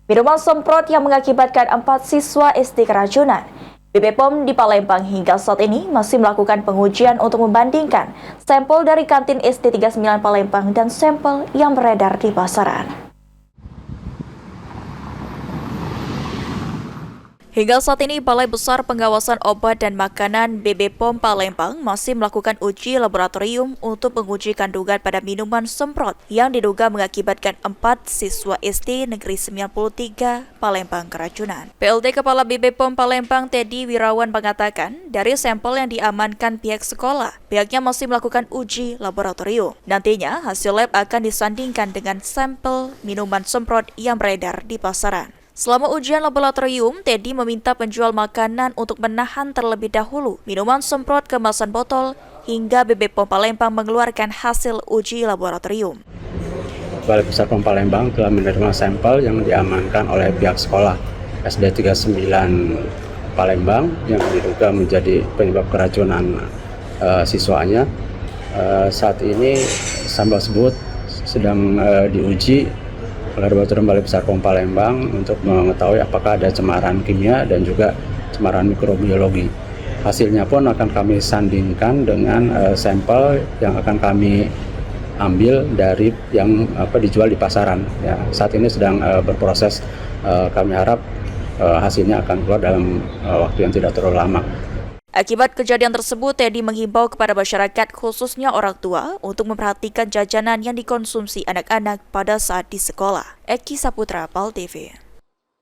Minuman semprot yang mengakibatkan 4 siswa SD keracunan. BPOM di Palembang hingga saat ini masih melakukan pengujian untuk membandingkan sampel dari kantin SD 39 Palembang dan sampel yang beredar di pasaran. Hingga saat ini, Balai Besar Pengawasan Obat dan Makanan BPOM Palembang masih melakukan uji laboratorium untuk menguji kandungan pada minuman semprot yang diduga mengakibatkan 4 siswa SD Negeri 93 Palembang keracunan. PLT Kepala BPOM Palembang Teddy Wirawan mengatakan, dari sampel yang diamankan pihak sekolah, pihaknya masih melakukan uji laboratorium. Nantinya, hasil lab akan disandingkan dengan sampel minuman semprot yang beredar di pasaran. Selama ujian laboratorium, Teddy meminta penjual makanan untuk menahan terlebih dahulu minuman semprot kemasan botol hingga BPOM Palembang mengeluarkan hasil uji laboratorium. Balai Besar POM Palembang telah menerima sampel yang diamankan oleh pihak sekolah SD 39 Palembang yang diduga menjadi penyebab keracunan siswanya. Saat ini sampel tersebut sedang diuji oleh Laboratorium Balai Besar POM Palembang untuk mengetahui apakah ada cemaran kimia dan juga cemaran mikrobiologi. Hasilnya pun akan kami sandingkan dengan sampel yang akan kami ambil dari yang dijual di pasaran. Ya, saat ini sedang berproses. Kami harap hasilnya akan keluar dalam waktu yang tidak terlalu lama. Akibat kejadian tersebut, Teddy menghimbau kepada masyarakat khususnya orang tua untuk memperhatikan jajanan yang dikonsumsi anak-anak pada saat di sekolah. Eki Saputra, PAL TV.